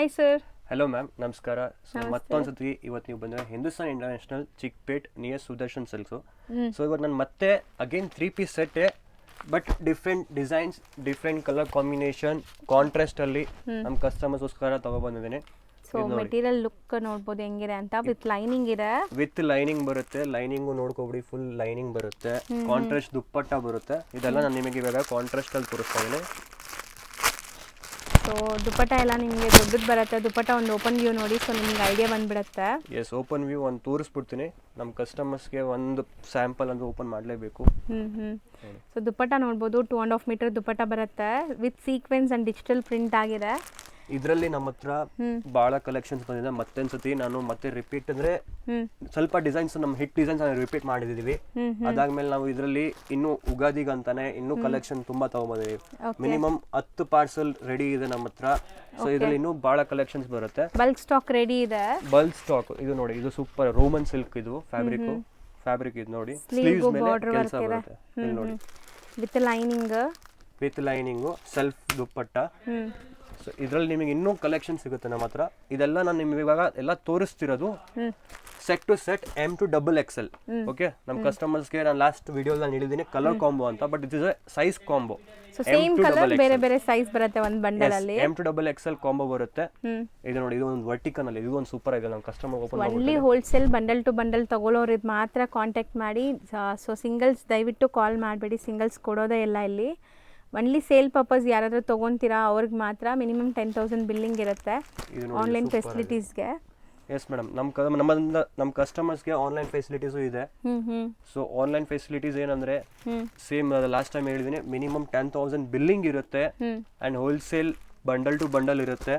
Hi sir. Hello ma'am, ನಮಸ್ಕಾರ. So ಮತ್ತೊಂದ್ಸತಿ ಇವತ್ತು ನೀವು ಬಂದರೆ Hindustan international Chickpet near Sudarshan silks. So ಇವತ್ತು ನಾನು ಮತ್ತೆ ಅಗೇನ್ 3-piece ಸೆಟ್ಟೆ, but different designs, different colour combination, ಕಾಂಟ್ರಾಸ್ಟಲ್ಲಿ ನಮ್ಮ ಕಸ್ಟಮರ್ಸ್ಗೋಸ್ಕರ ತೊಗೊಬಂದಿದ್ದೀನಿ. ಸೊ ಮೆಟೀರಿಯಲ್ ಲುಕ್ ನೋಡ್ಬೋದು ಹೆಂಗಿದೆ ಅಂತ. ವಿತ್ ಲೈನಿಂಗ್ ಇದೆ, ವಿತ್ ಲೈನಿಂಗ್ ಬರುತ್ತೆ. ಲೈನಿಂಗು ನೋಡ್ಕೊಬಿಡಿ, ಫುಲ್ ಲೈನಿಂಗ್ ಬರುತ್ತೆ. ಕಾಂಟ್ರಾಸ್ಟ್ ದುಪ್ಪಟ್ಟ ಬರುತ್ತೆ. ಇದೆಲ್ಲ ನಾನು ನಿಮಗೆ ಇವಾಗ ಕಾಂಟ್ರಾಸ್ಟಲ್ಲಿ ತೋರಿಸ್ತಾ ಇದ್ದೀನಿ. ಸೊ ದುಪ್ಪಟ್ಟ ಎಲ್ಲ ನಿಮಗೆ ದೊಡ್ಡದು ಬರುತ್ತೆ. ದುಪ್ಪಟ್ಟ ಒಂದು ಓಪನ್ ವ್ಯೂ ನೋಡಿ, ಸೊ ನಿಮ್ಗೆ ಐಡಿಯಾ ಬಂದ್ಬಿಡುತ್ತೆ. ಎಸ್, ಓಪನ್ ವ್ಯೂ ಒಂದು ತೋರಿಸ್ಬಿಡ್ತೀನಿ. ನಮ್ಮ ಕಸ್ಟಮರ್ಸ್ಗೆ ಒಂದು ಸ್ಯಾಂಪಲ್ ಅಂದ್ರೆ ಓಪನ್ ಮಾಡಲೇಬೇಕು. ಸೊ ದುಪ್ಪಟ್ಟ ನೋಡ್ಬೋದು, 2.5 ಮೀಟರ್ ದುಪ್ಪಟ್ಟ ಬರುತ್ತೆ. With sequence and digital print ಆಗಿದೆ. ಇದರಲ್ಲಿ ನಮ್ಮ ಹತ್ರ ಭಾಳ ಕಲೆಕ್ಷನ್ಸ್ ಬಂದಿದೆ. ಮತ್ತೊಂದ್ಸತಿ ನಾನು ಮತ್ತೆ ರಿಪೀಟ್ ಅಂದ್ರೆ ಸ್ವಲ್ಪ ಡಿಸೈನ್ಸ್, ನಮ್ಮ ಹಿಟ್ ಡಿಸೈನ್ಸ್ ರಿಪೀಟ್ ಮಾಡಿದೀವಿ. ಅದಾದ್ಮೇಲೆ ನಾವು ಇದರಲ್ಲಿ ಇನ್ನು ಉಗಾದಿಗಂತಾನೆ ಇನ್ನೂ ಕಲೆಕ್ಷನ್ ತುಂಬಾ ತಗೊಂಡ್ಬಂದಿದ್ದೀವಿ. ಮಿನಿಮಮ್ 10 ಪಾರ್ಸಲ್ ರೆಡಿ ಇದೆ ನಮ್ಮ ಹತ್ರ. ಸೊ ಇದರಲ್ಲಿ ಇನ್ನೂ ಭಾಳ ಕಲೆಕ್ಷನ್ಸ್ ಬರುತ್ತೆ. ಬಲ್ಕ್ ಸ್ಟಾಕ್ ರೆಡಿ ಇದೆ. ಬಲ್ಕ್ ಸ್ಟಾಕ್ ಇದು ನೋಡಿ, ಇದು ಸೂಪರ್ ರೋಮನ್ ಸಿಲ್ಕ್. ಇದು ಫ್ಯಾಬ್ರಿಕ್ ಇದು ನೋಡಿ, ಸ್ಲೀವ್ಸ್ ಮೇಲೆ ಕೆಲಸ ಬರುತ್ತೆ. ಇಲ್ಲಿ ನೋಡಿ, with lining self dupatta. So ಇದರಲ್ಲಿ ನಿಮಗೆ ಇನ್ನೂ ಕಲೆಕ್ಷನ್ ಸಿಗುತ್ತೆ ನಮ್ಮ ಹತ್ರ. ಇದೆಲ್ಲ ನಾನು ನಿಮಗೆ ಇವಾಗ ಎಲ್ಲ ತೋರಿಸ್ತಿರೋದು set to set M to XXL. Okay, ನಮ್ಮ ಕಸ್ಟಮರ್ಸ್ಗೆ ನಾನು ಲಾಸ್ಟ್ ವಿಡಿಯೋದಲ್ಲಿ ಹೇಳಿದ್ದೀನಿ ಕಲರ್ ಕಾಂಬೋ ಅಂತ, but it is a size combo. So same colour ಬೇರೆ ಬೇರೆ ಸೈಜ್ ಬರುತ್ತೆ ಒಂದು ಬಂಡಲ್ ಅಲ್ಲಿ. M to XXL ಕಾಂಬೋ ಬರುತ್ತೆ. ಇದು ನೋಡಿ, ಇದು ಒಂದು ವರ್ಟಿಕಲ್ ಅಲ್ಲಿ, ಇದು ಒಂದು ಸೂಪರ್ ಇದೆ. ನಮ್ಮ ಕಸ್ಟಮರ್ ಓಪನ್ ಮಾಡಿ only wholesale bundle to bundle ತಗೊಳ್ಳೋರು ಇದು ಮಾತ್ರ ಕಾಂಟ್ಯಾಕ್ಟ್ ಮಾಡಿ. ಸೊ ಸಿಂಗಲ್ಸ್ ದಯವಿಟ್ಟು ಕಾಲ್ ಮಾಡಬೇಡಿ, ಸಿಂಗಲ್ಸ್ ಕೊಡೋದೇ ಇಲ್ಲ ಇಲ್ಲಿ. ಒನ್ಲಿ ಸೇಲ್ ಪರ್ಪಸ್ ಯಾರಾದರೂ ತೊಗೊತೀರಾ ಅವ್ರಿಗೆ ಮಾತ್ರ ಮಿನಿಮಮ್ 10,000 ಬಿಲ್ಲಿಂಗ್ ಇರುತ್ತೆ ಆನ್ಲೈನ್ ಫೆಸಿಲಿಟೀಸ್ಗೆ. ಎಸ್ ಮೇಡಮ್, ನಮ್ಮ ಕಸ್ಟಮರ್ಸ್ಗೆ ಆನ್ಲೈನ್ ಫೆಸಿಲಿಟೀಸು ಇದೆ. ಸೊ ಆನ್ಲೈನ್ ಫೆಸಿಲಿಟೀಸ್ ಏನಂದ್ರೆ ಸೇಮ್ ಲಾಸ್ಟ್ ಟೈಮ್ ಹೇಳಿದ್ದೀನಿ, ಮಿನಿಮಮ್ 10,000 ಬಿಲ್ಲಿಂಗ್ ಇರುತ್ತೆ and wholesale bundle to bundle ಇರುತ್ತೆ.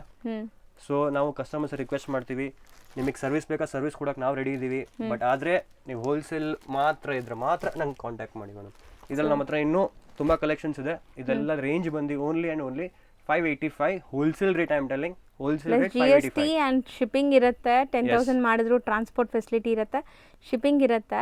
ಸೊ ನಾವು ಕಸ್ಟಮರ್ಸ್ ರಿಕ್ವೆಸ್ಟ್ ಮಾಡ್ತೀವಿ, ನಿಮಗೆ ಸರ್ವಿಸ್ ಬೇಕಾ ಸರ್ವಿಸ್ ಕೊಡೋಕೆ ನಾವು ರೆಡಿ ಇದ್ದೀವಿ. ಬಟ್ ಆದರೆ ನೀವು ಹೋಲ್ಸೇಲ್ ಮಾತ್ರ ಇದ್ರೆ ಮಾತ್ರ ನಂಗೆ ಕಾಂಟ್ಯಾಕ್ಟ್ ಮಾಡಿ ಮೇಡಮ್. ಇದರಲ್ಲಿ ನಮ್ಮ ಹತ್ರ ಇನ್ನೂ ತುಂಬ ಕಲೆಕ್ಷನ್ಸ್ ಇದೆ. ಇದೆಲ್ಲ ರೇಂಜ್ ಬಂದು only and only 585 wholesale rate. I am telling wholesale rate 585. GST and shipping ಇರುತ್ತೆ. 10,000 ಮಾಡಿದ್ರು ಟ್ರಾನ್ಸ್ಪೋರ್ಟ್ ಫೆಸಿಲಿಟಿ ಇರುತ್ತೆ, ಶಿಪ್ಪಿಂಗ್ ಇರುತ್ತೆ.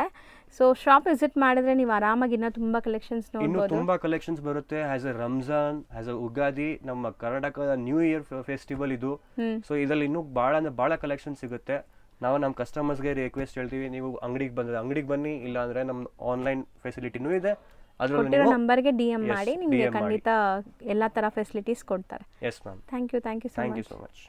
ಸೊ ಶಾಪ್ ವಿಸಿಟ್ ಮಾಡಿದ್ರೆ ನೀವು ಆರಾಮಾಗಿ ಇನ್ನೂ ತುಂಬ ಕಲೆಕ್ಷನ್ಸ್ ನೋಡ್ಬೋದು. ಇನ್ನೂ ತುಂಬ ಕಲೆಕ್ಷನ್ಸ್ ಬರುತ್ತೆ. As A Ramzan, as A Ugadi, ನಮ್ಮ ಕರ್ನಾಟಕದ ನ್ಯೂ ಇಯರ್ ಫೆಸ್ಟಿವಲ್ ಇದು. ಸೊ ಇದರಲ್ಲಿ ಇನ್ನೂ ಭಾಳ ಅಂದ್ರೆ ಭಾಳ ಕಲೆಕ್ಷನ್ ಸಿಗುತ್ತೆ. ನಾವು ನಮ್ಮ ಕಸ್ಟಮರ್ಸ್ಗೆ ರಿಕ್ವೆಸ್ಟ್ ಹೇಳ್ತೀವಿ, ನೀವು ಅಂಗಡಿಗೆ ಬನ್ನಿ, ಇಲ್ಲ ಅಂದರೆ ನಮ್ಮ ಆನ್ಲೈನ್ ಫೆಸಿಲಿಟಿನೂ ಇದೆ. ಕೊಟ್ಟಿರೋ ನಂಬರ್ಗೆ DM ಮಾಡಿ, ನಿಮಗೆ ಖಂಡಿತ ಎಲ್ಲ ಥರ ಫೆಸಿಲಿಟೀಸ್ ಕೊಡ್ತಾರೆ. Yes ma'am. Thank you so much.